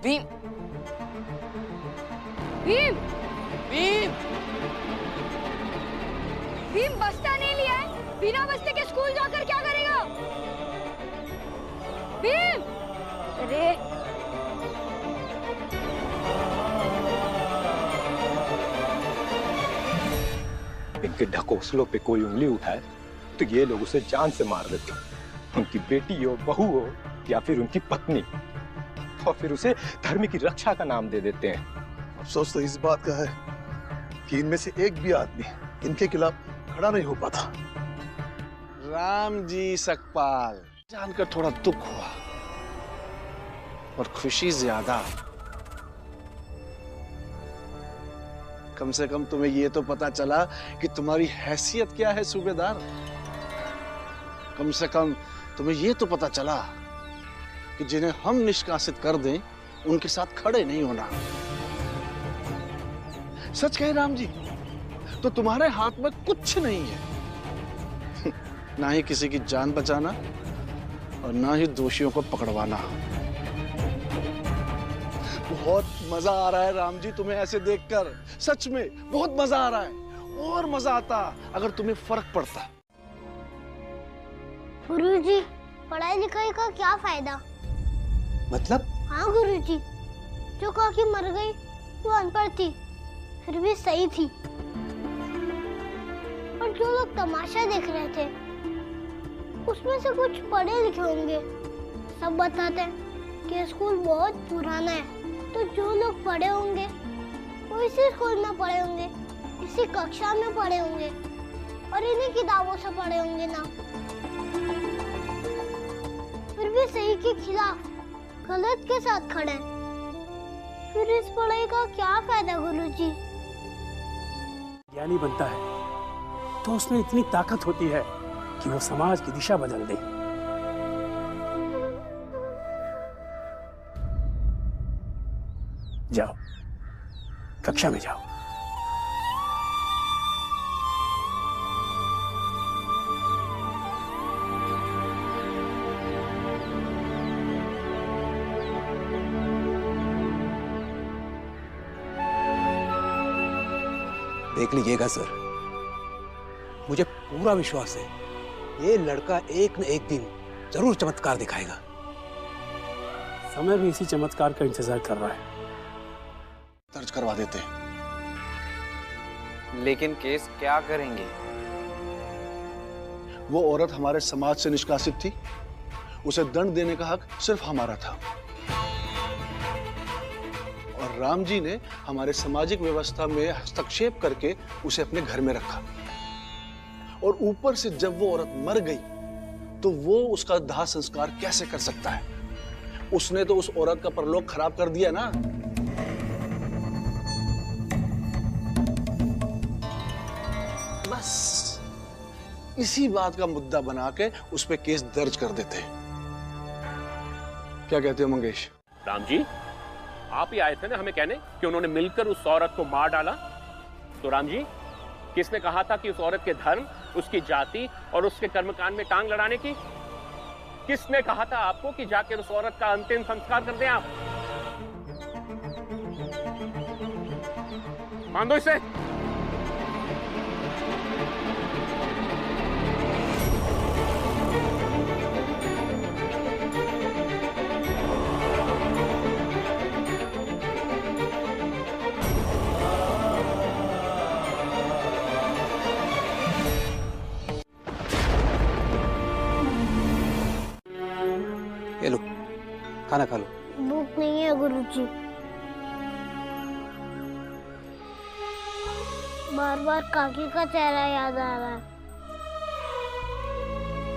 भीम भीम भीम भीम बस्ता नहीं लिया है, बिना बस्ते के स्कूल जाकर क्या करेगा? भीम! अरे इनके ढकोसलों पे कोई उंगली उठाए तो ये लोग उसे जान से मार देते, उनकी बेटी हो, बहू हो या फिर उनकी पत्नी, और फिर उसे धर्म की रक्षा का नाम दे देते हैं। अफसोस तो इस बात का है कि इनमें से एक भी आदमी इनके खिलाफ खड़ा नहीं हो पाता। राम जी सकपाल, जानकर थोड़ा दुख हुआ और खुशी ज्यादा। कम से कम तुम्हें ये तो पता चला कि तुम्हारी हैसियत क्या है सूबेदार। कम से कम तुम्हें ये तो पता चला कि जिन्हें हम निष्कासित कर दें उनके साथ खड़े नहीं होना। सच कहे राम जी तो तुम्हारे हाथ में कुछ नहीं है, ना ही किसी की जान बचाना और ना ही दोषियों को पकड़वाना। बहुत मजा आ रहा है राम जी तुम्हें ऐसे देखकर, सच में बहुत मजा आ रहा है। और मजा आता अगर तुम्हें फर्क पड़ता। गुरुजी, पढ़ाई लिखाई का क्या फायदा? मतलब? हाँ गुरुजी, जो काकी मर गई वो अनपढ़ थी, फिर भी सही थी। और जो लोग तमाशा देख रहे थे उसमें से कुछ पढ़े लिखे होंगे। सब बताते हैं कि स्कूल बहुत पुराना है, तो जो लोग पढ़े होंगे वो इसी स्कूल में पढ़े होंगे, इसी कक्षा में पढ़े होंगे और इन्हीं किताबों से पढ़े होंगे ना। फिर भी सही के खिलाफ गलत के साथ खड़े हैं। फिर इस पढ़ाई का क्या फायदा गुरुजी? ज्ञानी बनता है तो उसमें इतनी ताकत होती है कि वो समाज की दिशा बदल दे। जाओ, कक्षा में जाओ। देख लीजिएगा सर, मुझे पूरा विश्वास है ये लड़का एक न एक दिन जरूर चमत्कार दिखाएगा। समय भी इसी चमत्कार का इंतजार कर रहा है। दर्ज करवा देते। लेकिन केस क्या करेंगे? वो औरत हमारे समाज से निष्कासित थी, उसे दंड देने का हक सिर्फ हमारा था। और राम जी ने हमारे सामाजिक व्यवस्था में हस्तक्षेप करके उसे अपने घर में रखा। और ऊपर से जब वो औरत मर गई तो वो उसका दाह संस्कार कैसे कर सकता है? उसने तो उस औरत का परलोक खराब कर दिया ना। बस इसी बात का मुद्दा बना के उस पे केस दर्ज कर देते। क्या कहते हो मंगेश? राम जी, आप ही आए थे ना हमें कहने कि उन्होंने मिलकर उस औरत को मार डाला। तो राम जी, किसने कहा था कि उस औरत के धर्म, उसकी जाति और उसके कर्मकांड में टांग लड़ाने की? किसने कहा था आपको कि जाकर उस औरत का अंतिम संस्कार कर दें आप? मान दो इसे। ये लो, खाना खा लो। भूख नहीं है गुरुजी। बार बार काकी का चेहरा याद आ रहा है।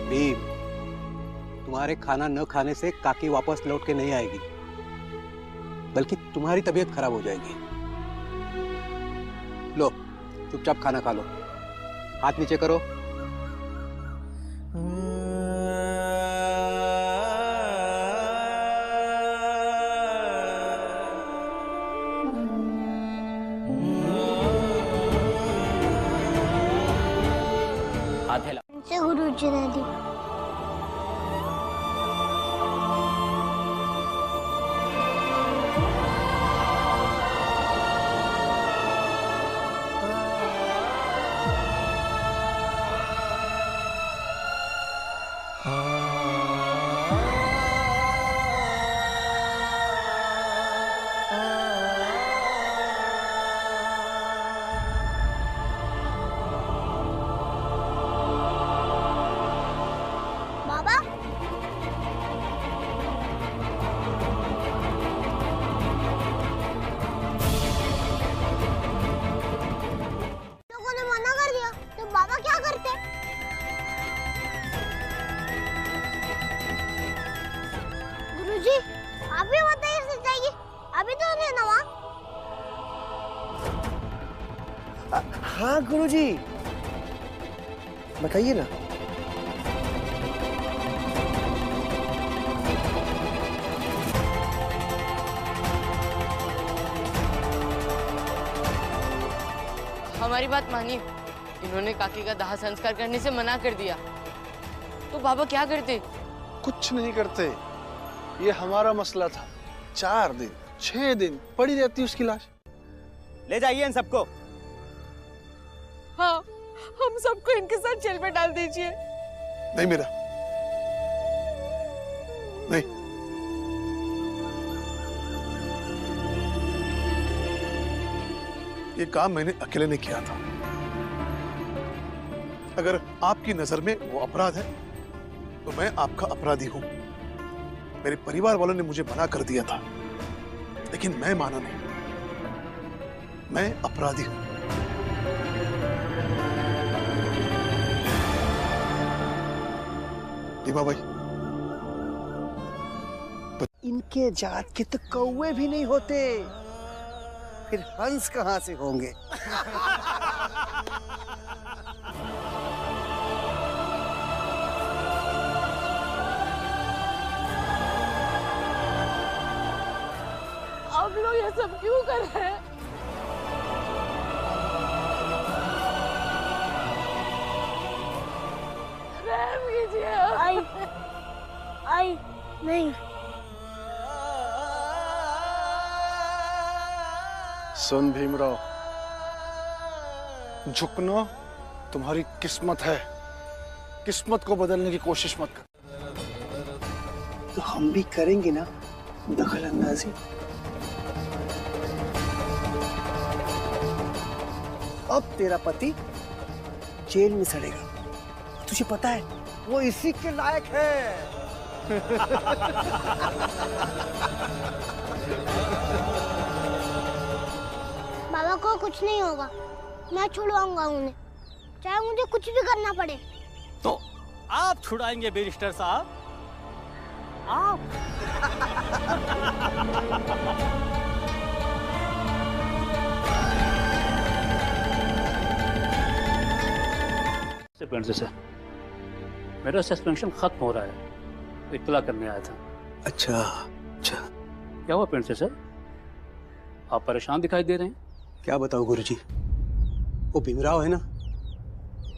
भीम, तुम्हारे खाना न खाने से काकी वापस लौट के नहीं आएगी, बल्कि तुम्हारी तबीयत खराब हो जाएगी। लो, चुपचाप खाना खा लो। हाथ नीचे करो। से गुरुजी ने दी। बाबा, लोगों ने मना कर दिया तो बाबा क्या करते? गुरुजी, आप भी बताइए सच्चाई की। अभी तो नहीं ना वहाँ। हाँ गुरुजी, बताइए ना। हमारी बात मानिए, इन्होंने काकी का दाह संस्कार करने से मना कर दिया। तो बाबा क्या करते? कुछ नहीं करते, ये हमारा मसला था। 4 दिन 6 दिन पड़ी रहती उसकी लाश। ले जाइए इन सबको। हाँ, हम सबको इनके साथ जेल में डाल दीजिए। नहीं मेरा, नहीं। ये काम मैंने अकेले ने किया था। अगर आपकी नजर में वो अपराध है तो मैं आपका अपराधी हूं। मेरे परिवार वालों ने मुझे मना कर दिया था, लेकिन मैं माना नहीं। मैं अपराधी हूं। दीमा भाई, इनके जात के तो कौवे भी नहीं होते, फिर हंस कहां से होंगे? आप लोग ये सब क्यों कर रहे हैं? रहम कीजिए। आई नहीं। सुन भीमराव, झुकना तुम्हारी किस्मत है। किस्मत को बदलने की कोशिश मत कर। तो हम भी करेंगे ना दखल अंदाजी। अब तेरा पति जेल में सड़ेगा। तुझे पता है वो इसी के लायक है। बाबा को कुछ नहीं होगा, मैं छुड़वाऊंगा उन्हें, चाहे मुझे कुछ भी करना पड़े। तो आप छुड़ाएंगे बैरिस्टर साहब? आप? सर, मेरा सस्पेंशन खत्म हो रहा है, तो इत्तला करने आया था। अच्छा अच्छा, क्या हुआ प्रिंसेस सर, आप परेशान दिखाई दे रहे हैं? क्या बताओ गुरुजी, वो भीमराव है ना,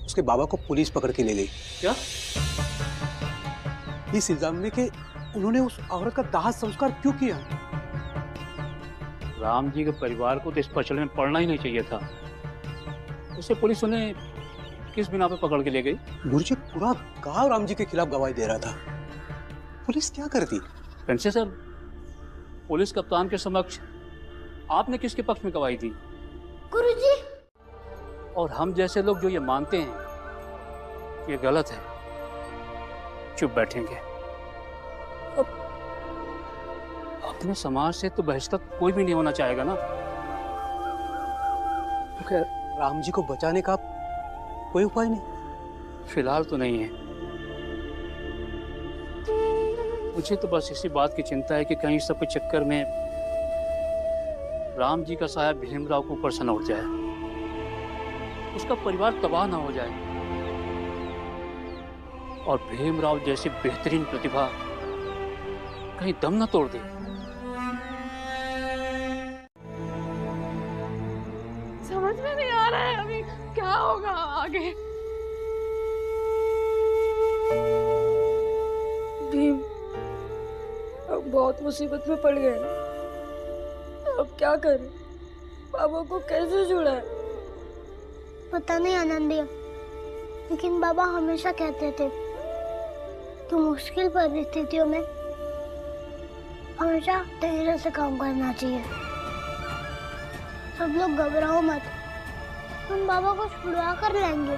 उसके बाबा को पुलिस पकड़ के ले गई। क्या? इस इल्जाम में कि उन्होंने उस औरत का दाह संस्कार क्यों किया। राम जी के परिवार को तो इस पचड़े में पड़ना ही नहीं चाहिए था। उसे पुलिस उन्हें किस बिना पे पकड़ के ले गई? गुरुजी, पूरा गांव राम जी के खिलाफ गवाही दे रहा था, पुलिस क्या करती? प्रिंसेस सर, पुलिस कप्तान के समक्ष आपने किसके पक्ष में गवाही दी? गुरुजी। और हम जैसे लोग जो ये मानते हैं कि ये गलत है, चुप बैठेंगे। अपने समाज से तो बहिष्कृत कोई भी नहीं होना चाहेगा ना। तो क्या राम जी को बचाने का कोई उपाय नहीं? फिलहाल तो नहीं है। मुझे तो बस इसी बात की चिंता है कि कहीं सब के चक्कर में राम जी का साया भीमराव के ऊपर से न उठ जाए, उसका परिवार तबाह ना हो जाए और भीमराव जैसी बेहतरीन प्रतिभा कहीं दम न तोड़ दे। समझ में नहीं आ रहा है अभी क्या होगा आगे। भीम अब बहुत मुसीबत में पड़ गए, अब क्या करें? बाबा को कैसे जुड़ाए? पता नहीं आनंदिया, लेकिन बाबा हमेशा कहते थे तो मुश्किल परिस्थितियों में हमेशा धैर्य से काम करना चाहिए। सब लोग घबराओ मत, हम बाबा को छुड़वा कर लाएंगे।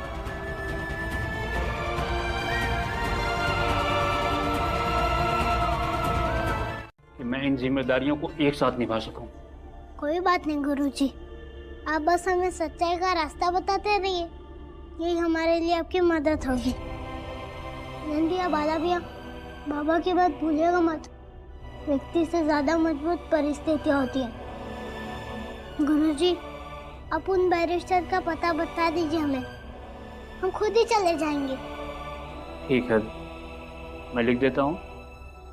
कि मैं इन जिम्मेदारियों को एक साथ निभा सकूं। कोई बात नहीं गुरुजी, आप बस हमें सच्चाई का रास्ता बताते रहिए, यही हमारे लिए आपकी मदद होगी। नंदिया बाला भैया, बाबा की बात भूलिएगा मत, व्यक्ति से ज्यादा मजबूत परिस्थितियां होती हैं। गुरुजी, आप उन बैरिस्टर का पता बता दीजिए हमें, हम खुद ही चले जाएंगे। ठीक है, मैं लिख देता हूँ,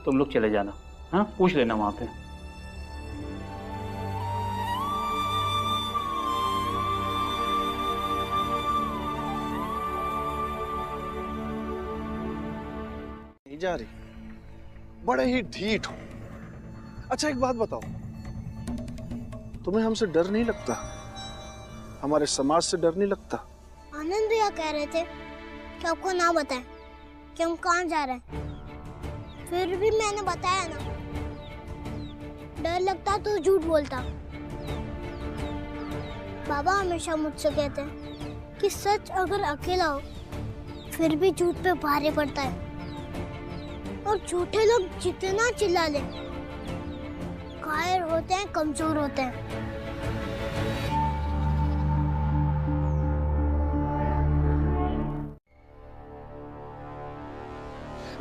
तुम लोग चले जाना। हाँ, पूछ लेना वहां पे। नहीं जा रही, बड़े ही ढीठ हो। अच्छा एक बात बताओ, तुम्हें हमसे डर नहीं लगता? हमारे समाज से डर नहीं लगता? आनंद भैया कह रहे थे कि आपको ना बताएं कि हम कहाँ जा रहे हैं, फिर भी मैंने बताया ना। डर लगता तो झूठ बोलता। बाबा हमेशा मुझसे कहते हैं कि सच अगर अकेला हो फिर भी झूठ पे भारी पड़ता है, और झूठे लोग जितना चिल्ला ले कायर होते हैं, कमजोर होते हैं।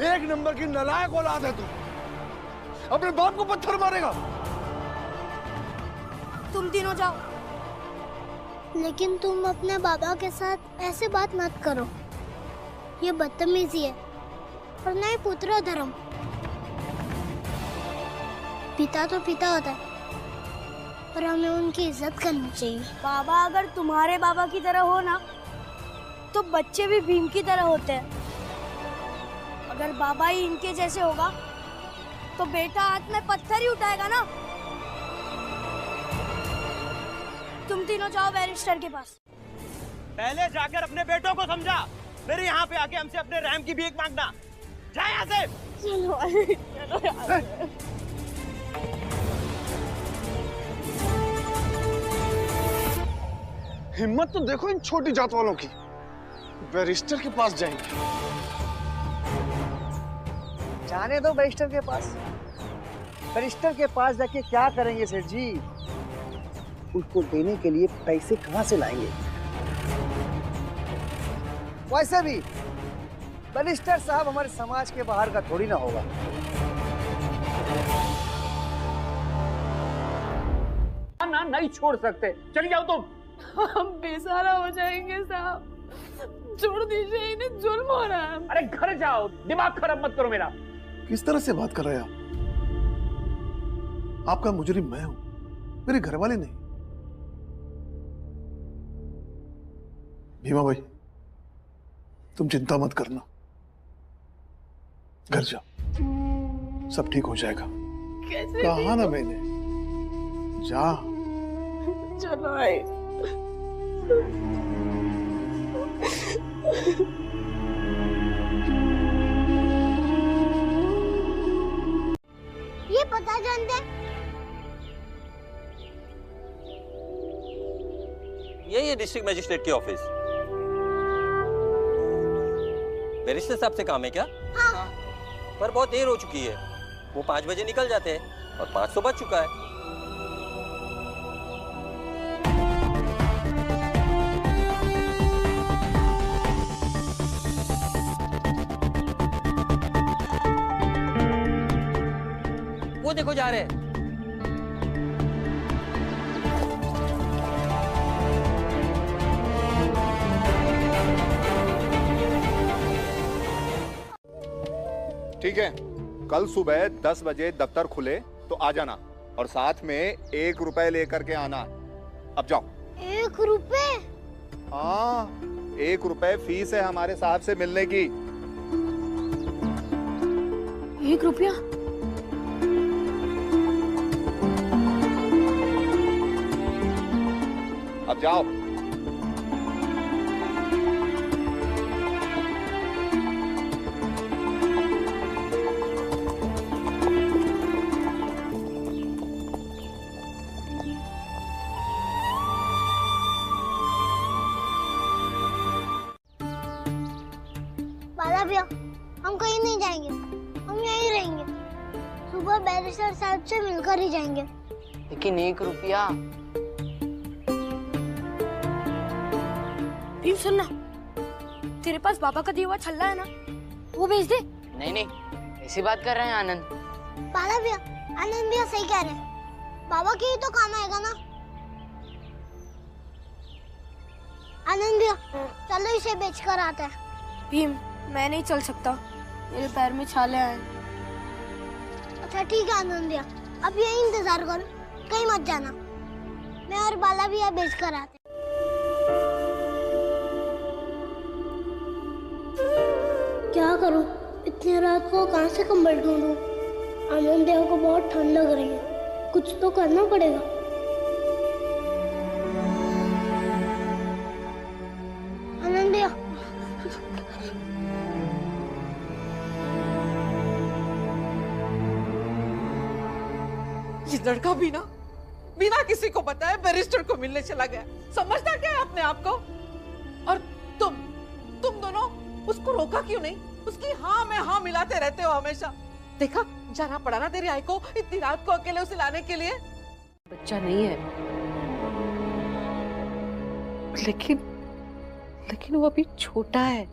एक नंबर की नालायक औलाद है तू, अपने बाप को पत्थर मारेगा। तुम तीनों जाओ, लेकिन तुम अपने बाबा के साथ ऐसे बात मत करो, ये बदतमीजी है और न ही पुत्र धर्म। पिता तो पिता होता है, पर हमें उनकी इज्जत करनी चाहिए। बाबा अगर तुम्हारे बाबा की तरह हो ना, तो बच्चे भी भीम की तरह होते हैं। अगर बाबा ही इनके जैसे होगा तो बेटा हाथ में पत्थर ही उठाएगा ना। तुम तीनों जाओ बैरिस्टर के पास। पहले जाकर अपने बेटों को समझा, फिर यहाँ पे आके हमसे अपने रैम की भीख मांगना। जा यहाँ से। चलो यार। हिम्मत तो देखो इन छोटी जात वालों की, बैरिस्टर के पास जाएंगे। जाने दो बैरिस्टर के पास। बैरिस्टर के पास जाके क्या करेंगे सेठ जी? उसको देने के लिए पैसे कहाँ से लाएंगे? वैसे भी बैरिस्टर साहब हमारे समाज के बाहर का थोड़ी ना होगा। ना नहीं छोड़ सकते, चली जाओ तुम। हम बेसहारा हो जाएंगे साहब, छोड़ दीजिए, इन्हें जुल्म हो रहा है। अरे घर जाओ, दिमाग खराब मत करो मेरा। किस तरह से बात कर रहे हैं आप? आपका मुजरिम मैं हूं, मेरे घर वाले नहीं। भीमा भाई, तुम चिंता मत करना, घर जाओ, सब ठीक हो जाएगा। कैसे? कहा ना मैंने, जा। चलो भाई। ये पता जानते? यही है डिस्ट्रिक्ट मजिस्ट्रेट की ऑफिस। बैरिस्टर साहब से काम है क्या? हाँ। पर बहुत देर हो चुकी है, वो 5 बजे निकल जाते हैं और 5 तो बज चुका है। वो देखो जा रहे हैं। ठीक है, कल सुबह 10 बजे दफ्तर खुले तो आ जाना, और साथ में 1 रुपए लेकर के आना। अब जाओ। 1 रुपए? हाँ, 1 रुपए फीस है हमारे साहब से मिलने की। 1 रुपया? अब जाओ। हम कहीं नहीं जाएंगे, हम यहीं रहेंगे। सुबह बैरिस्टर साहब से मिलकर ही जाएंगे। लेकिन 1 रुपया। भीम सुनना, तेरे पास बाबा का दिया हुआ छल्ला है ना, वो भेज दे। नहीं नहीं, ऐसी बात कर रहे हैं आनंद। बाला भैया, आनंद भैया सही कह रहे हैं। बाबा के ही तो काम आएगा ना। आनंद भैया, चलो इसे बेचकर आते हैं। भीम, मैं नहीं चल सकता, मेरे पैर में छाले आए। अच्छा ठीक है आनंद भैया, अब यही इंतजार करो, कहीं मत जाना। मैं और बाला भैया बेचकर आते हैं। क्या करूं? इतनी रात को कहां से कंबल ढूंढूं? आनंद भैया को बहुत ठंड लग रही है, कुछ तो करना पड़ेगा। आनंद भैया, ये लड़का बिना किसी को बताए बैरिस्टर को मिलने चला गया। समझता क्या है अपने आप को? और तुम दोनों उसको रोका क्यों नहीं? उसकी हाँ में हाँ मिलाते रहते हो हमेशा। देखा, जाना पड़ा ना तेरी आई को इतनी रात को अकेले उसे लाने के लिए। बच्चा नहीं है, लेकिन वो अभी छोटा है।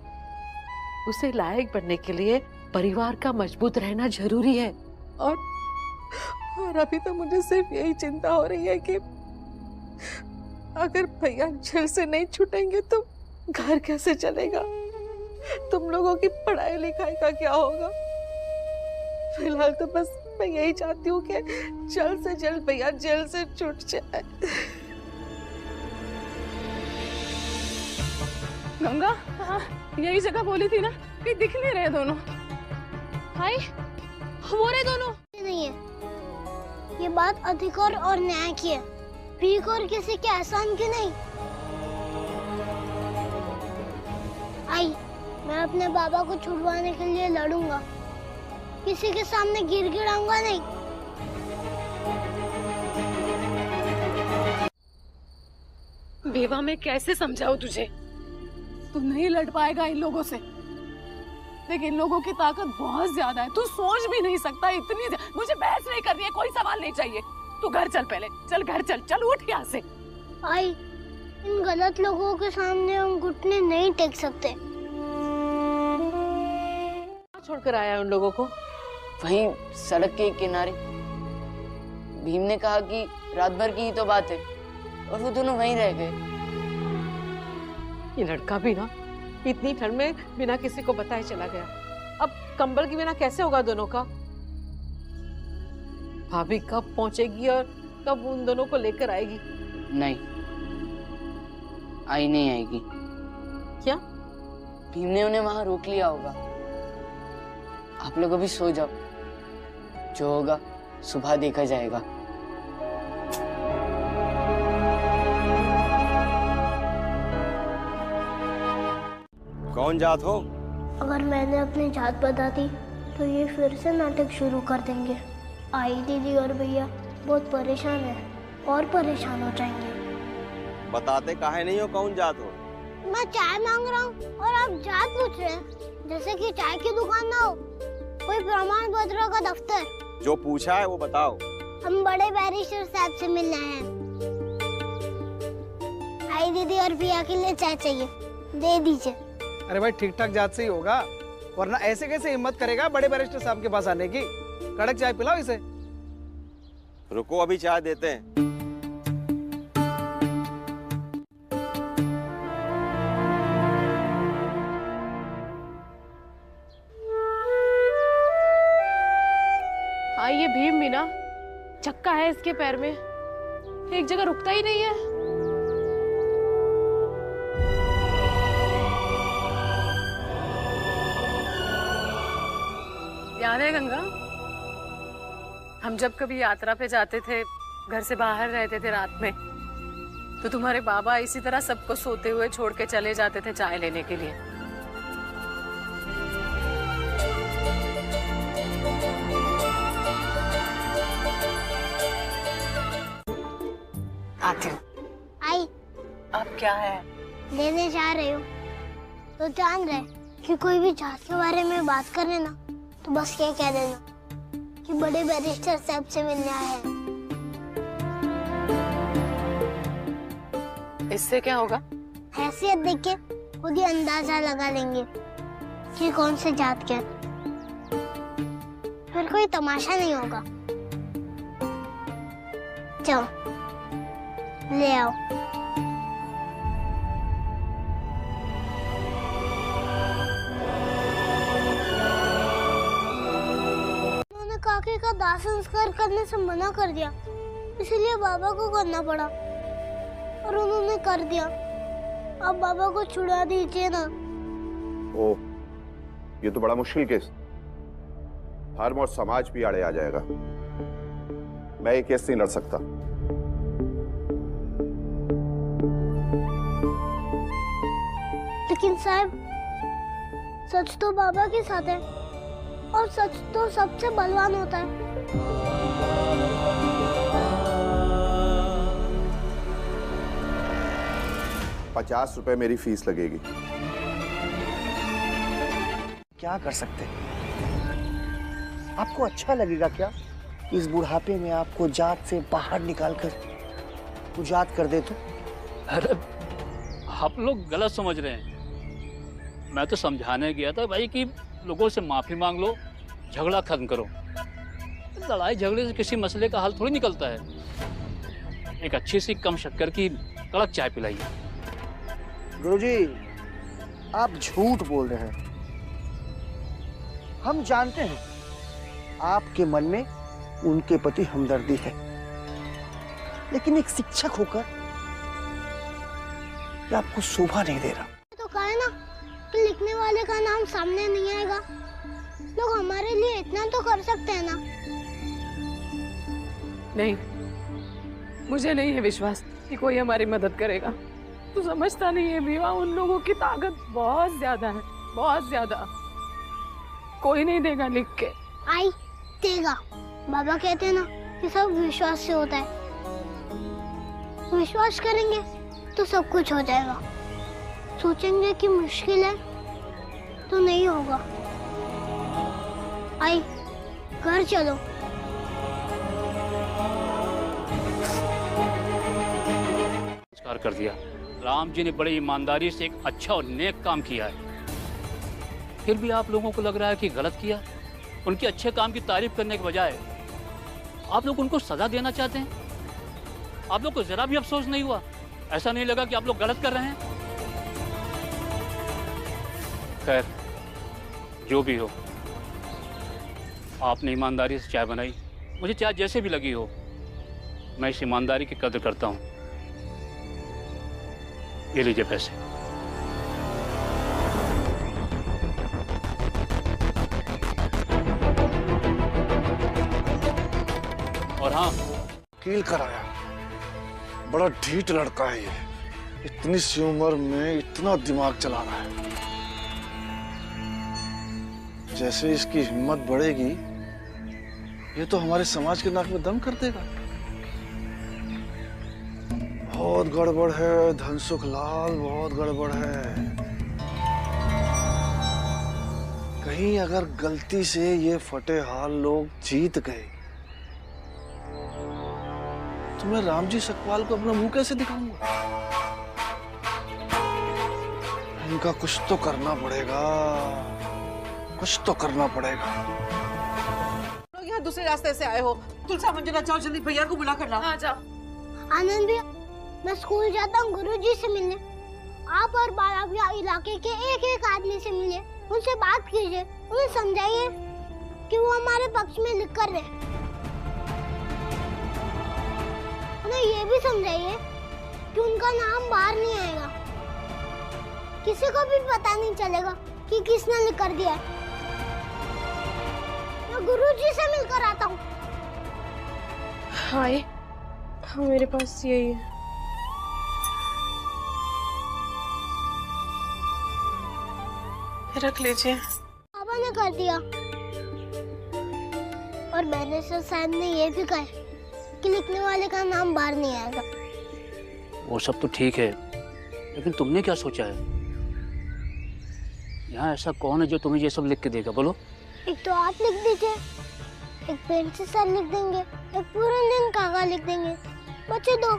उसे लायक बनने के लिए परिवार का मजबूत रहना जरूरी है। और अभी तो मुझे सिर्फ यही चिंता हो रही है कि अगर भैया जेल से नहीं छूटेंगे तो घर कैसे चलेगा? तुम लोगों की पढ़ाई लिखाई का क्या होगा? फिलहाल तो बस मैं यही चाहती हूँ कि जल्द से जल्द भैया जेल से छूट जाए। गंगा, यही जगह बोली थी ना कि दिख नहीं रहे दोनों। हाय, वो रहे दोनों। नहीं है, ये बात अधिकार और न्याय की है, भीख और किसी के एहसान की नहीं। आई, मैं अपने बाबा को छुड़वाने के लिए लड़ूंगा, किसी के सामने गिड़गिड़ाऊंगा नहीं। बेवा, मैं कैसे समझाऊं तुझे? तू नहीं लड़ पाएगा इन लोगों से। देख, इन लोगों की ताकत बहुत ज्यादा है, तू सोच भी नहीं सकता इतनी। मुझे बहस नहीं करनी है, कोई सवाल नहीं चाहिए। तू घर चल, पहले चल घर चल, चल उठ यहाँ से। आई, इन गलत लोगों के सामने हम घुटने नहीं टेक सकते। छोड़कर आया उन लोगों को? वहीं सड़क के किनारे। भीम ने कहा कि रात भर की ही तो बात है, और वो दोनों वहीं रह गए। ये लड़का भी ना इतनी ठंड में बिना किसी को बताए चला गया। अब कंबल के बिना कैसे होगा दोनों का? भाभी कब पहुंचेगी और कब उन दोनों को लेकर आएगी? नहीं, आई नहीं आएगी। क्या? भीम ने उन्हें वहां रोक लिया होगा। आप लोग अभी सो जाओ, जो होगा सुबह देखा जाएगा। कौन जात हो? अगर मैंने अपनी जात बता दी तो ये फिर से नाटक शुरू कर देंगे। आई दीदी और भैया बहुत परेशान हैं और परेशान हो जाएंगे। बताते काहे नहीं हो कौन जात हो? मैं चाय मांग रहा हूँ और आप जात पूछ रहे हैं, जैसे कि चाय की दुकान ना हो, कोई प्रमाण पत्र का दफ्तर। जो पूछा है वो बताओ। हम बड़े बैरिस्टर साहब से मिलना है। आई दीदी और भैया के लिए चाय चाहिए, दे दीजिए। अरे भाई, ठीक ठाक जात से ही होगा, वरना ऐसे कैसे हिम्मत करेगा बड़े बैरिस्टर साहब के पास आने की? कड़क चाय पिलाओ इसे। रुको, अभी चाय देते हैं। ये भीम भी ना चक्का है इसके पैर में, एक जगह रुकता ही नहीं है। याद है गंगा, हम जब कभी यात्रा पे जाते थे, घर से बाहर रहते थे रात में, तो तुम्हारे बाबा इसी तरह सबको सोते हुए छोड़ के चले जाते थे चाय लेने के लिए। आती हूँ। आई, अब क्या है? लेने जा रहे हो तो जान रहे, कि कोई भी जात के बारे में बात करे ना तो बस ये कह देना कि बड़े बैरिस्टर साहब से मिलने आए हैं। इससे क्या होगा? हैसियत देख के खुद ही अंदाजा लगा लेंगे कि कौन से जात के। फिर कोई तमाशा नहीं होगा। चलो ले आओ। उन्होंने काके का दाह संस्कार करने से मना कर दिया, इसलिए बाबा को करना पड़ा और उन्होंने कर दिया। अब बाबा को छुड़ा दीजिए ना। ओ, ये तो बड़ा मुश्किल केस। धर्म और समाज भी आड़े आ जाएगा। मैं ये केस नहीं लड़ सकता। लेकिन साहब, सच तो बाबा के साथ है और सच तो सबसे बलवान होता है। 50 रुपए मेरी फीस लगेगी। क्या कर सकते हैं? आपको अच्छा लगेगा क्या इस बुढ़ापे में आपको जात से बाहर निकालकर उजात कर दे तो? अरे आप लोग गलत समझ रहे हैं। मैं तो समझाने गया था भाई कि लोगों से माफी मांग लो, झगड़ा खत्म करो। लड़ाई झगड़े से किसी मसले का हल थोड़ी निकलता है। एक अच्छी सी कम शक्कर की कड़क चाय पिलाइए। गुरुजी, आप झूठ बोल रहे हैं। हम जानते हैं आपके मन में उनके प्रति हमदर्दी है, लेकिन एक शिक्षक होकर ये आपको शोभा नहीं दे रहा। तो कहा है ना कि लिखने वाले का नाम सामने नहीं आएगा। लोग हमारे लिए इतना तो कर सकते हैं ना। नहीं, मुझे नहीं है विश्वास कि कोई हमारी मदद करेगा। तू समझता नहीं है बीवा, उन लोगों की ताकत बहुत ज्यादा है, बहुत ज्यादा। कोई नहीं देगा लिख के। आई देगा। बाबा कहते हैं ना कि सब विश्वास से होता है। विश्वास करेंगे तो सब कुछ हो जाएगा। सोचेंगे कि मुश्किल है तो नहीं होगा। आई घर चलो। नमस्कार कर दिया। राम जी ने बड़ी ईमानदारी से एक अच्छा और नेक काम किया है, फिर भी आप लोगों को लग रहा है कि गलत किया। उनके अच्छे काम की तारीफ करने के बजाय आप लोग उनको सजा देना चाहते हैं। आप लोग को जरा भी अफसोस नहीं हुआ? ऐसा नहीं लगा कि आप लोग गलत कर रहे हैं? खैर, जो भी हो, आपने ईमानदारी से चाय बनाई। मुझे चाय जैसे भी लगी हो, मैं इस ईमानदारी की कदर करता हूँ। ये लीजिए पैसे। और हाँ, कील कराया। बड़ा ढीठ लड़का है ये। इतनी सी उम्र में इतना दिमाग चला रहा है। जैसे इसकी हिम्मत बढ़ेगी, ये तो हमारे समाज के नाक में दम कर देगा। बहुत गड़बड़ है धनसुख लाल, बहुत गड़बड़ है। कहीं अगर गलती से ये फटे हाल लोग जीत गए तो मैं रामजी सकपाल को अपना मुंह कैसे दिखाऊंगा? इनका कुछ तो करना पड़ेगा, कुछ तो करना पड़ेगा। लोग यहाँ दूसरे रास्ते से आए हो। तुलसा मंजुला, जाओ जल्दी भैया को बुला कर लाओ। हाँ जाओ। आनंद भैया, मैं स्कूल जाता हूँ गुरुजी से मिलने। आप और बालाविया इलाके के एक एक आदमी से मिलिए, उनसे बात कीजिए, उन्हें समझाइए कि वो हमारे पक्ष में लिख कर रहे। उन्हें ये भी समझाइए कि उनका नाम बाहर नहीं आएगा, किसी को भी पता नहीं चलेगा कि किसने लिख कर दिया है। मैं गुरुजी से मिलकर आता हूँ। हाय, हाँ मेरे पास यही है। रख लीजिए। पापा ने कर दिया और बैरिस्टर साहब ने ये भी कहा कि लिखने वाले का नाम बाहर नहीं आएगा। वो सब तो ठीक है, लेकिन तुमने क्या सोचा है? यहाँ ऐसा कौन है जो तुम्हें ये सब लिख के देगा, बोलो? एक तो आप लिख दीजिए, एक प्रिंसेस सर लिख देंगे, एक पूरन काका लिख देंगे। बच्चे दो,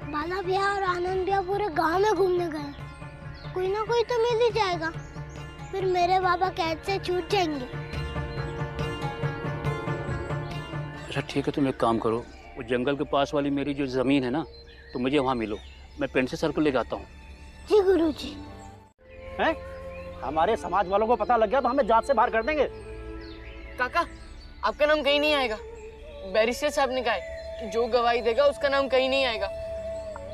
बाला भैया और आनंद भैया पूरे गांव में घूमने गए, कोई ना कोई तो मिल ही जाएगा। फिर मेरे बाबा कैद से छूट जाएंगे। अच्छा ठीक है, तुम एक काम करो, वो जंगल के पास वाली मेरी जो जमीन है ना, तो मुझे वहाँ मिलो, मैं प्रिंसेस सर को लेकर आता हूँ। जी गुरुजी। हैं? हमारे समाज वालों को पता लग गया तो हमें जात से बाहर कर देंगे। काका, आपका नाम कहीं नहीं आएगा। बैरिस्टर साहब ने कहा है कि जो गवाही देगा उसका नाम कहीं नहीं आएगा।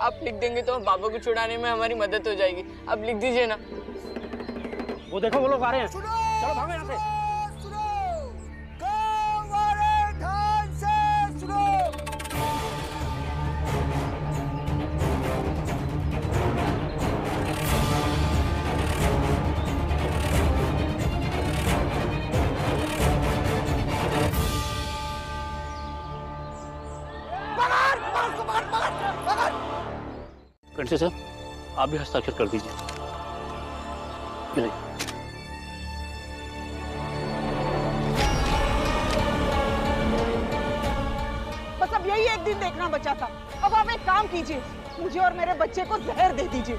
आप लिख देंगे तो बाबा को छुड़ाने में हमारी मदद हो जाएगी। आप लिख दीजिए ना। वो देखो वो लोग आ रहे हैं, चलो भागो यहाँ से। प्रिंसेस सर, आप भी हस्ताक्षर कर दीजिए। बस अब यही एक दिन देखना बचा था। अब आप एक काम कीजिए, मुझे और मेरे बच्चे को जहर दे दीजिए।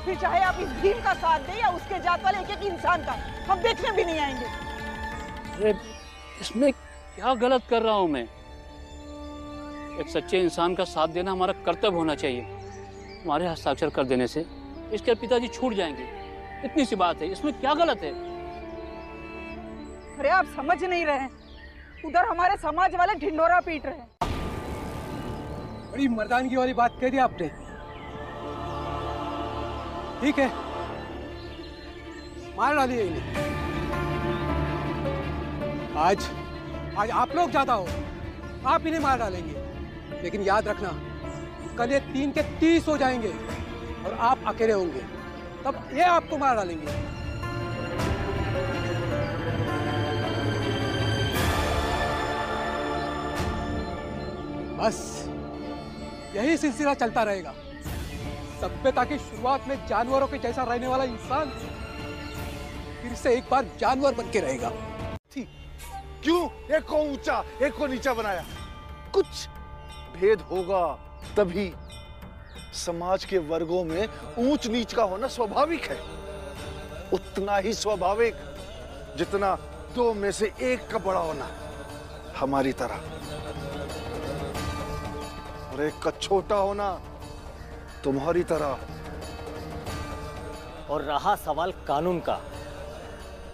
फिर चाहे आप इस भीम का साथ दें या उसके जात वाले एक एक इंसान का, हम देखने भी नहीं आएंगे। अरे इसमें क्या गलत कर रहा हूं मैं? एक सच्चे इंसान का साथ देना हमारा कर्तव्य होना चाहिए। हमारे हस्ताक्षर कर देने से इसके पिताजी छूट जाएंगे, इतनी सी बात है, इसमें क्या गलत है? अरे आप समझ नहीं रहे हैं, उधर हमारे समाज वाले ढिंडोरा पीट रहे हैं। बड़ी मर्दानगी वाली बात कह दी आपने। ठीक है, मार डालिए इन्हें। आज आप लोग ज्यादा हो, आप इन्हें मार डालेंगे, लेकिन याद रखना कल ये 3 के 30 हो जाएंगे और आप अकेले होंगे, तब ये आपको मार डालेंगे। बस यही सिलसिला चलता रहेगा। सभ्यता की शुरुआत में जानवरों के जैसा रहने वाला इंसान फिर से एक बार जानवर बन के रहेगा। क्यों एक को ऊंचा एक को नीचा बनाया? कुछ भेद होगा तभी। समाज के वर्गों में ऊंच नीच का होना स्वाभाविक है, उतना ही स्वाभाविक जितना 2 में से 1 का बड़ा होना हमारी तरह, और 1 का छोटा होना तुम्हारी तरह। और रहा सवाल कानून का,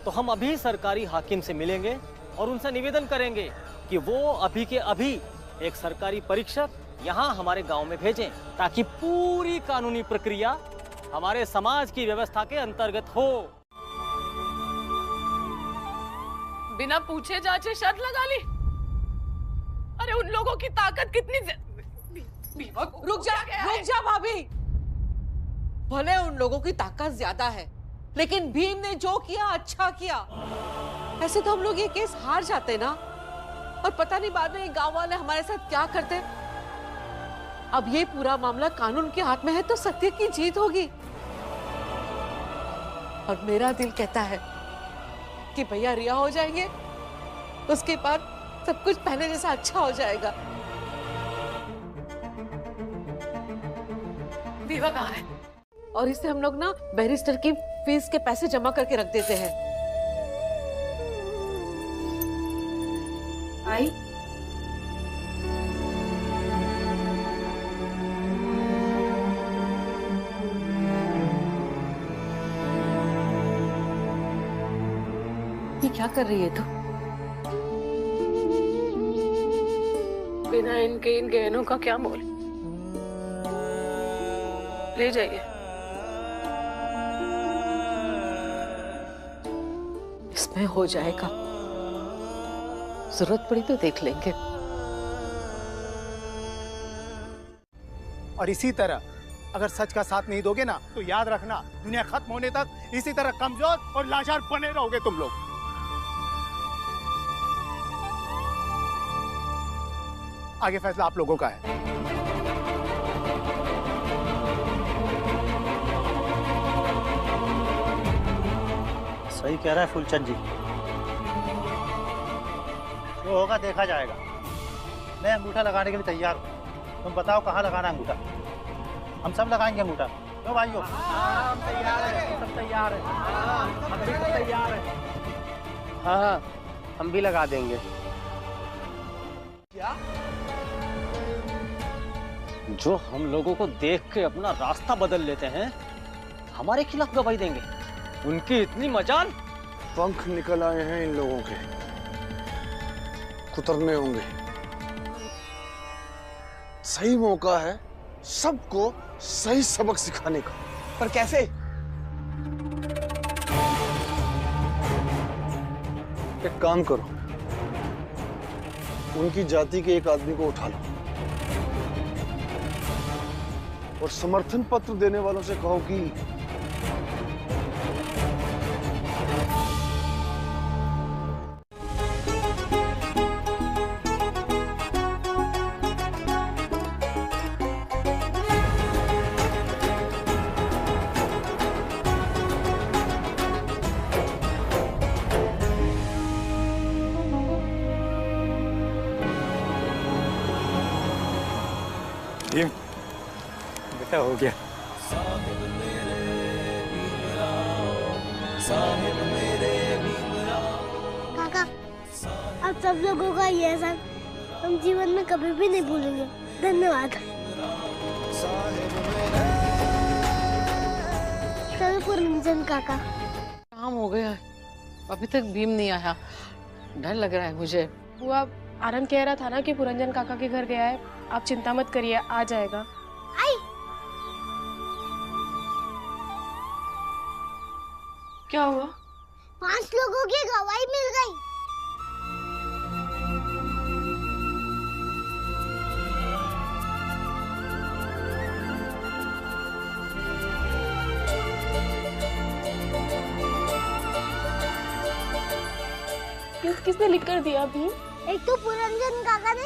तो हम अभी सरकारी हाकिम से मिलेंगे और उनसे निवेदन करेंगे कि वो अभी के अभी एक सरकारी परीक्षक यहाँ हमारे गांव में भेजें, ताकि पूरी कानूनी प्रक्रिया हमारे समाज की व्यवस्था के अंतर्गत हो। बिना पूछे जांचे शर्त लगा ली। अरे उन लोगों की ताकत कितनी रुक जा भाभी। भले उन लोगों की ताकत ज्यादा है, लेकिन भीम ने जो किया अच्छा किया। ऐसे तो हम लोग ये केस हार जाते ना, और पता नहीं बाद में ये गांव वाले हमारे साथ क्या करते। अब ये पूरा मामला कानून के हाथ में है तो सत्य की जीत होगी। और मेरा दिल कहता है कि भैया रिहा हो जाएंगे, उसके बाद सब कुछ पहले जैसा अच्छा हो जाएगा। विवा कहाँ है? और इसे हम लोग ना बैरिस्टर की फीस के पैसे जमा करके रख देते हैं। आई ये क्या कर रही है तू? बिना इनके इन गहनों का क्या मोल? ले जाइए। इसमें हो जाएगा, जरूरत पड़ी तो देख लेंगे। और इसी तरह अगर सच का साथ नहीं दोगे ना, तो याद रखना दुनिया खत्म होने तक इसी तरह कमजोर और लाचार बने रहोगे तुम लोग। आगे फैसला आप लोगों का है। सही कह रहा है फूलचंद जी। जो होगा देखा जाएगा। मैं अंगूठा लगाने के लिए तैयार हूँ। तुम बताओ कहाँ लगाना है अंगूठा? हम सब लगाएंगे अंगूठा। क्यों भाइयों? हम तैयार हैं, सब तैयार हैं। हम भी सब तैयार हैं। हाँ, हम भी लगा देंगे। क्या? जो हम लोगों को देख के अपना रास्ता बदल लेते हैं, हमारे खिलाफ गवाही देंगे। उनकी इतनी मजाल। पंख निकल आए हैं इन लोगों के, कुतरने होंगे। सही मौका है सबको सही सबक सिखाने का। पर कैसे? एक काम करो, उनकी जाति के एक आदमी को उठा लो और समर्थन पत्र देने वालों से कहो कि बेटा हो गया। काका, अब सब लोगों का ये एहसान हम जीवन में कभी भी नहीं भूलेंगे। धन्यवाद। चलो पुरंजन काका। काम हो गया, अभी तक भीम नहीं आया। डर लग रहा है मुझे। बुआ, आनंद कह रहा था ना कि पुरंजन काका के घर गया है। आप चिंता मत करिए, आ जाएगा। आई। क्या हुआ? 5 लोगों की गवाही मिल गई। किसने लिख कर दिया अभी? एक तो पुरंजन काका ने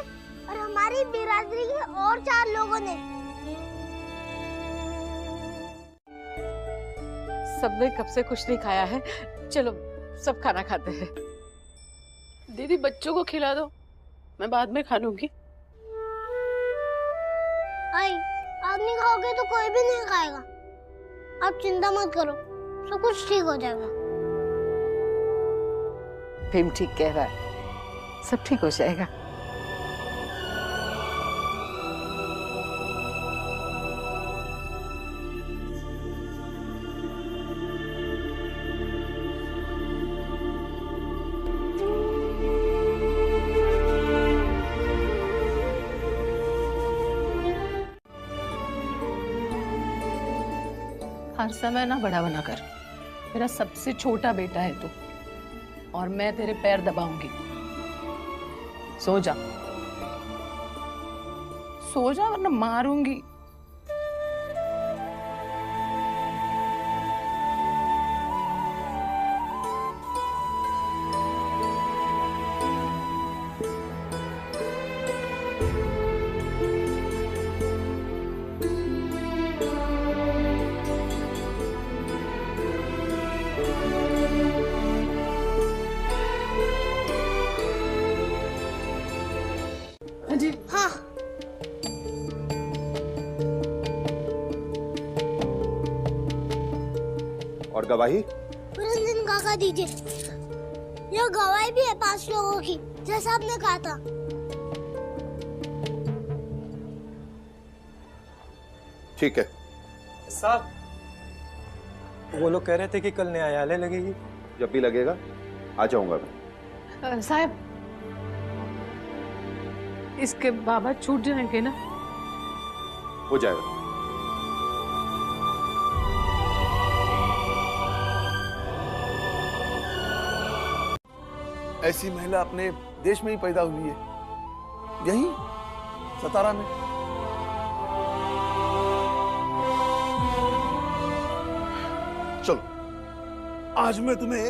और हमारी बिरादरी के और 4 लोगों ने। सबने कब से कुछ नहीं खाया है। चलो सब खाना खाते हैं। दीदी बच्चों को खिला दो, मैं बाद में खा लूंगी। आई, आप नहीं खाओगे तो कोई भी नहीं खाएगा। आप चिंता मत करो, सब कुछ ठीक हो जाएगा। भीम ठीक कह रहा है, सब ठीक हो जाएगा। हर समय ना बड़ा बना कर। मेरा सबसे छोटा बेटा है तू, और मैं तेरे पैर दबाऊंगी। सो जा, सो जा वरना मारूंगी। जी हाँ। और गवाही? पुरंजन काका दीजिए। यह गवाही भी है 5 लोगों की, जैसा आपने कहा था। ठीक है साहब, वो लोग कह रहे थे कि कल न्यायालय लगेगी। जब भी लगेगा आ जाऊंगा मैं। साहब, इसके बाबा छूट जाएंगे ना? हो जाएगा। ऐसी महिला अपने देश में ही पैदा हुई है, यही सतारा में। चलो आज मैं तुम्हें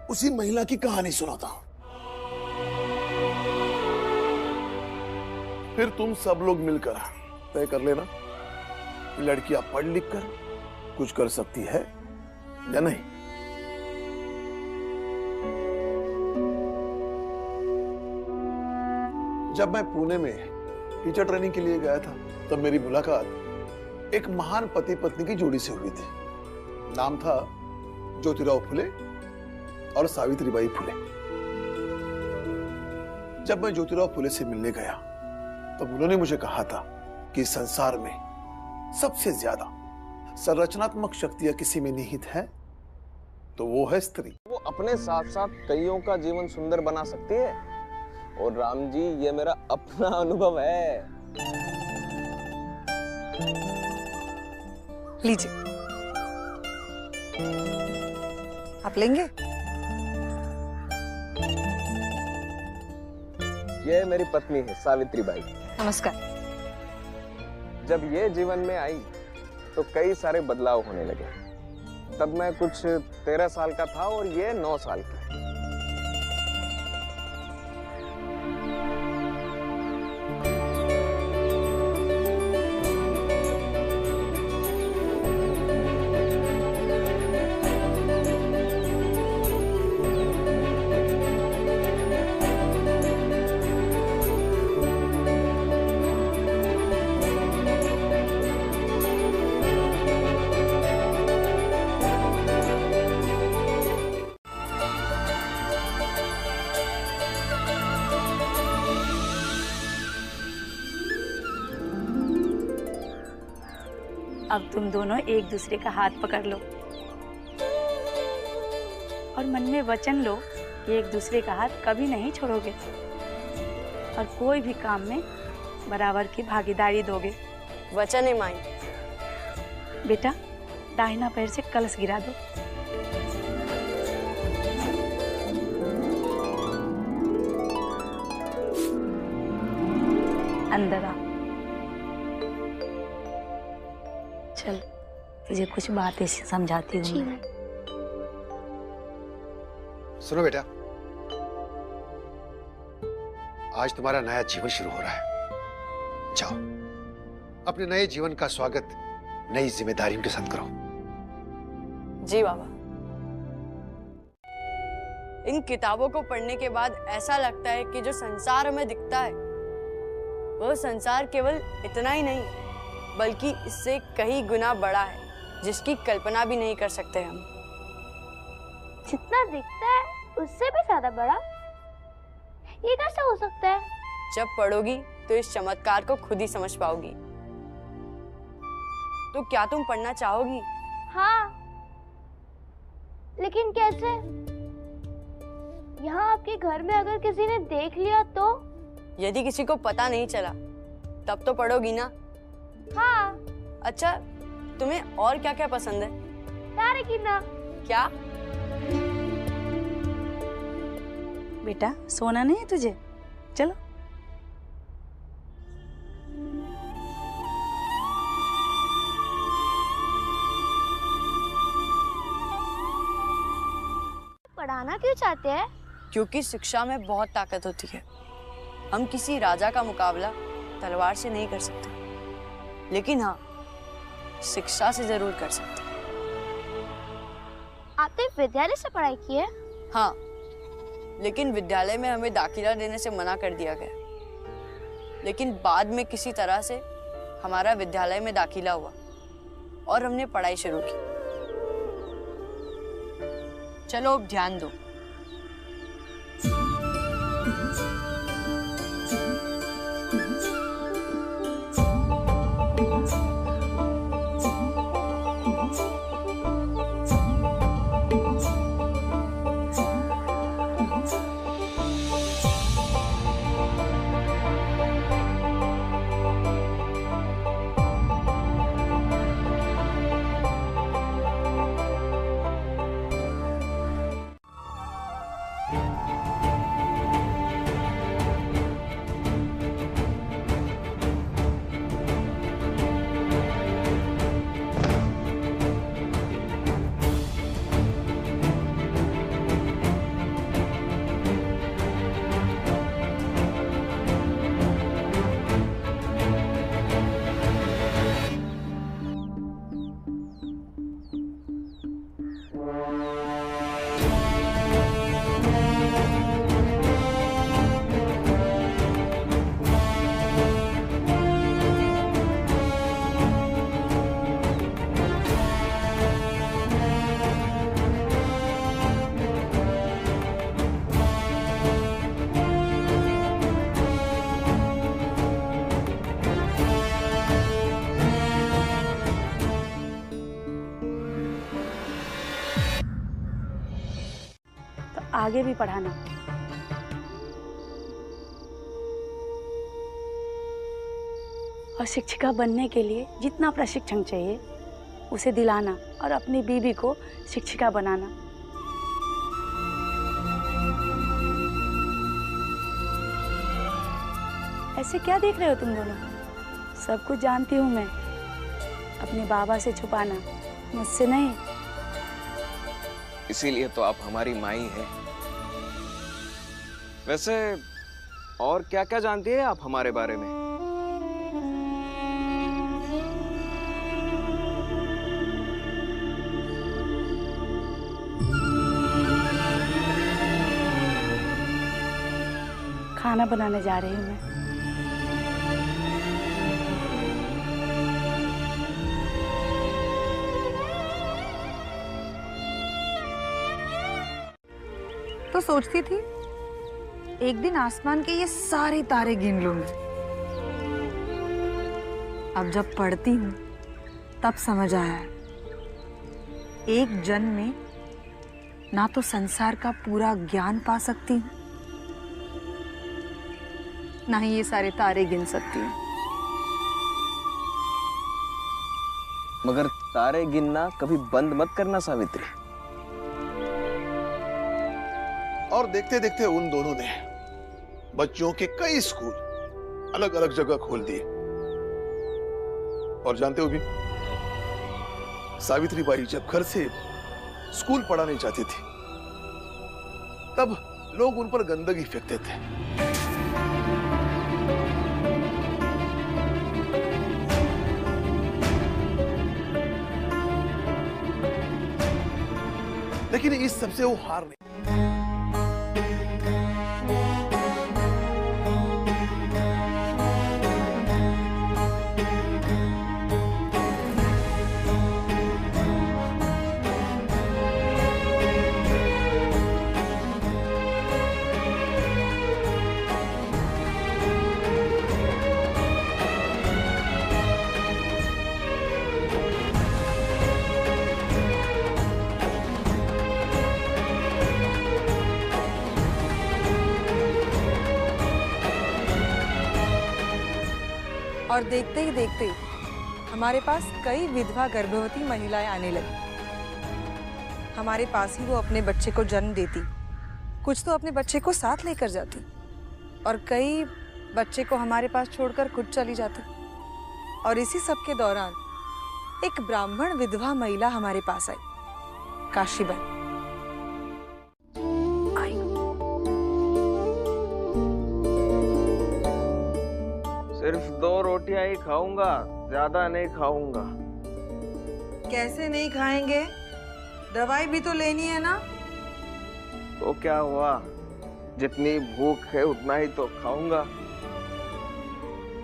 उसी महिला की कहानी सुनाता हूं। फिर तुम सब लोग मिलकर तय कर लेना कि लड़कियां पढ़ लिख कर कुछ कर सकती है या नहीं? जब मैं पुणे में टीचर ट्रेनिंग के लिए गया था तब मेरी मुलाकात एक महान पति पत्नी की जोड़ी से हुई थी। नाम था ज्योतिराव फुले और सावित्रीबाई फुले। जब मैं ज्योतिराव फुले से मिलने गया तब उन्होंने मुझे कहा था कि संसार में सबसे ज्यादा संरचनात्मक शक्तियां किसी में निहित है तो वो है स्त्री। वो अपने साथ साथ कईयों का जीवन सुंदर बना सकती है। और राम जी, ये मेरा अपना अनुभव है। लीजिए, आप लेंगे? ये मेरी पत्नी है सावित्रीबाई। नमस्कार। जब ये जीवन में आई तो कई सारे बदलाव होने लगे। तब मैं कुछ 13 साल का था और ये 9 साल की। अब तुम दोनों एक दूसरे का हाथ पकड़ लो और मन में वचन लो कि एक दूसरे का हाथ कभी नहीं छोड़ोगे और कोई भी काम में बराबर की भागीदारी दोगे। वचन है माई। बेटा, दाहिना पैर से कलश गिरा दो। अंदर आ। चल, तुझे कुछ बातें समझाती हूँ। सुनो बेटा, आज तुम्हारा नया जीवन शुरू हो रहा है। जाओ, अपने नए जीवन का स्वागत नई जिम्मेदारियों के साथ करो। जी बाबा। इन किताबों को पढ़ने के बाद ऐसा लगता है कि जो संसार हमें दिखता है वह संसार केवल इतना ही नहीं बल्कि इससे कई गुना बड़ा है, जिसकी कल्पना भी नहीं कर सकते हम। जितना दिखता है उससे भी ज्यादा बड़ा? ये कैसे हो सकता है? जब पढ़ोगी तो इस चमत्कार को खुद ही समझ पाओगी। तो क्या तुम पढ़ना चाहोगी? हाँ, लेकिन कैसे? यहाँ आपके घर में अगर किसी ने देख लिया तो? यदि किसी को पता नहीं चला तब तो पढ़ोगी ना? हाँ। अच्छा, तुम्हें और क्या क्या पसंद है? तारे गिनना। क्या? बेटा, सोना नहीं है तुझे? चलो। पढ़ाना क्यों चाहते हैं? क्योंकि शिक्षा में बहुत ताकत होती है। हम किसी राजा का मुकाबला तलवार से नहीं कर सकते, लेकिन हाँ, शिक्षा से जरूर कर सकते। आपने विद्यालय से पढ़ाई की है? हाँ, लेकिन विद्यालय में हमें दाखिला देने से मना कर दिया गया। लेकिन बाद में किसी तरह से हमारा विद्यालय में दाखिला हुआ और हमने पढ़ाई शुरू की। चलो अब ध्यान दो। आगे भी पढ़ाना। और शिक्षिका बनने के लिए जितना प्रशिक्षण चाहिए उसे दिलाना और अपनी बीवी को शिक्षिका बनाना। ऐसे क्या देख रहे हो तुम दोनों? सब कुछ जानती हूँ मैं। अपने बाबा से छुपाना, मुझसे नहीं। इसीलिए तो आप हमारी माई हैं। वैसे और क्या क्या जानती है आप हमारे बारे में? खाना बनाने जा रही हूँ मैं। तो सोचती थी एक दिन आसमान के ये सारे तारे गिन लूंगी। अब जब पढ़ती हूँ तब समझ आया है, एक जन्म में ना तो संसार का पूरा ज्ञान पा सकती हूँ, ना ही ये सारे तारे गिन सकती हूँ। मगर तारे गिनना कभी बंद मत करना सावित्री। और देखते देखते उन दोनों ने बच्चों के कई स्कूल अलग अलग जगह खोल दिए। और जानते हो भी, सावित्री बाई जब घर से स्कूल पढ़ाने जाती थी तब लोग उन पर गंदगी फेंकते थे। लेकिन इस सबसे वो हार नहीं। और देखते ही देखते हमारे पास कई विधवा गर्भवती महिलाएं आने लगी। हमारे पास ही वो अपने बच्चे को जन्म देती, कुछ तो अपने बच्चे को साथ लेकर जाती और कई बच्चे को हमारे पास छोड़कर खुद चली जाती। और इसी सब के दौरान एक ब्राह्मण विधवा महिला हमारे पास आई, काशीबाई। सिर्फ 2 रोटियां ही खाऊंगा, ज्यादा नहीं खाऊंगा। कैसे नहीं खाएंगे? दवाई भी तो लेनी है ना। तो क्या हुआ, जितनी भूख है उतना ही तो खाऊंगा।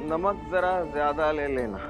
नमक जरा ज्यादा ले लेना।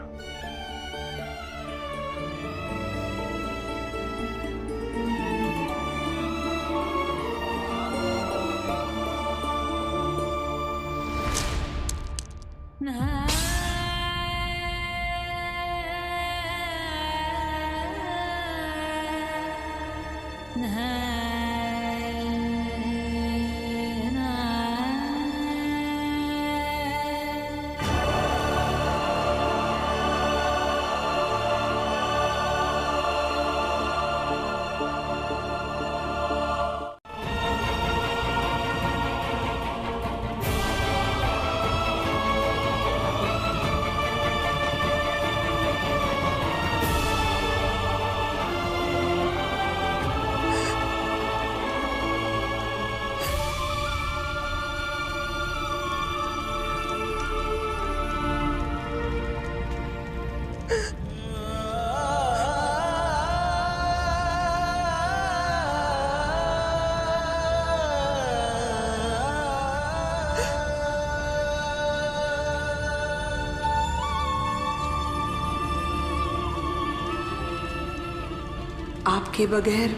आपके बगैर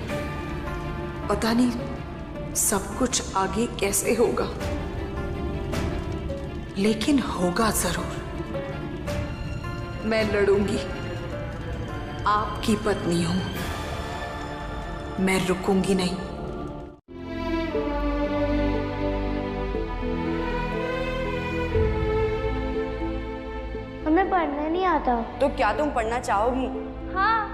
पता नहीं सब कुछ आगे कैसे होगा, लेकिन होगा जरूर। मैं लड़ूंगी, आपकी पत्नी हूं, मैं रुकूंगी नहीं। तुम्हें पढ़ना नहीं आता। तो क्या तुम पढ़ना चाहोगी? हाँ।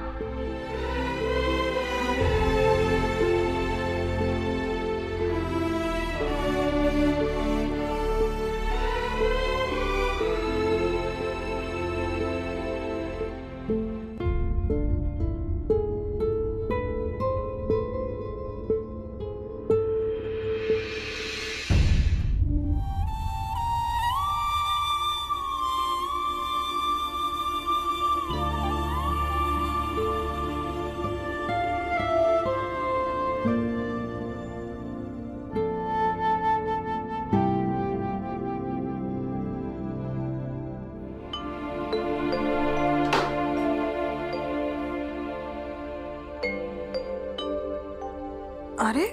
अरे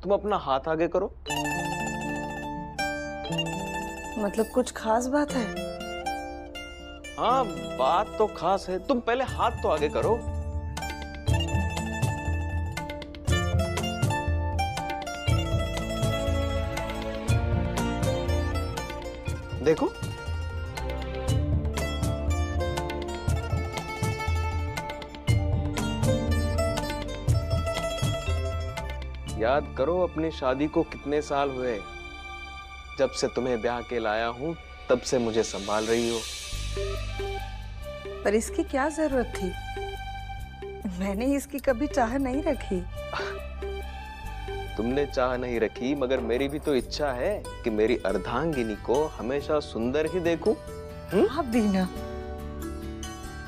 तुम अपना हाथ आगे करो। मतलब कुछ खास बात है? हाँ, बात तो खास है। तुम पहले हाथ तो आगे करो। देखो, याद करो अपनी शादी को कितने साल हुए। जब से तुम्हें ब्याह के लाया हूं तब से मुझे संभाल रही हो। पर इसकी क्या जरूरत थी? मैंने इसकी कभी चाह नहीं रखी। तुमने चाह नहीं रखी, मगर मेरी भी तो इच्छा है कि मेरी अर्धांगिनी को हमेशा सुंदर ही देखूं। आप भी ना।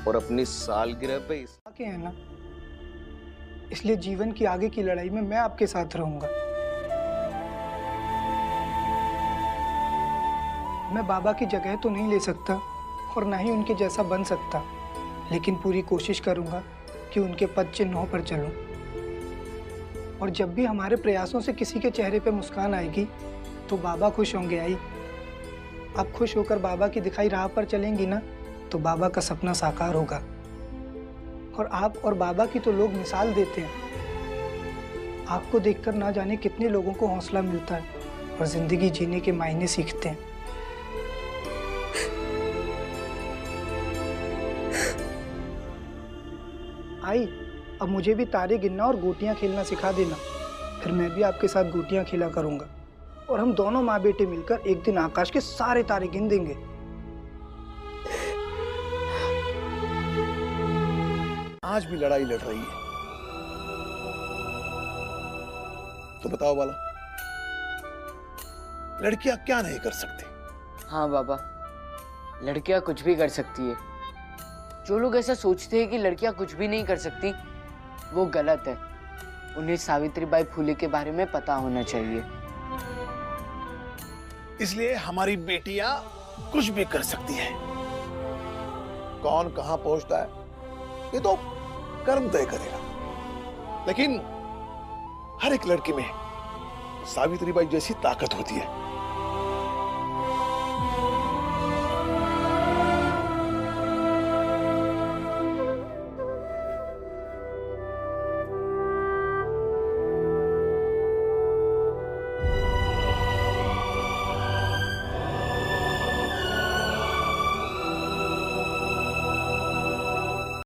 और अपनी सालगिरह पे के है ना, इसलिए जीवन की आगे की लड़ाई में मैं आपके साथ रहूंगा। मैं बाबा की जगह तो नहीं ले सकता और ना ही उनके जैसा बन सकता, लेकिन पूरी कोशिश करूंगा कि उनके पद चिन्हों पर चलूं। और जब भी हमारे प्रयासों से किसी के चेहरे पे मुस्कान आएगी तो बाबा खुश होंगे। आई, आप खुश होकर बाबा की दिखाई राह पर चलेंगी ना, तो बाबा का सपना साकार होगा। और आप और बाबा की तो लोग मिसाल देते हैं। आपको देखकर ना जाने कितने लोगों को हौसला मिलता है और जिंदगी जीने के मायने सीखते हैं। आई, अब मुझे भी तारे गिनना और गोटियां खेलना सिखा देना, फिर मैं भी आपके साथ गोटियां खेला करूंगा और हम दोनों माँ बेटे मिलकर एक दिन आकाश के सारे तारे गिन देंगे। आज भी लड़ाई लड़ रही है, तो बताओ बाला, लड़कियां क्या नहीं कर सकती? हाँ बाबा, लड़कियां कुछ भी कर सकती है। जो लोग ऐसा सोचते हैं कि लड़कियां कुछ भी नहीं कर सकती, वो गलत है। उन्हें सावित्रीबाई फुले के बारे में पता होना चाहिए। इसलिए हमारी बेटियां कुछ भी कर सकती हैं। कौन कहां पहुंचता है ये तो कर्म तय करेगा, लेकिन हर एक लड़की में सावित्रीबाई जैसी ताकत होती है।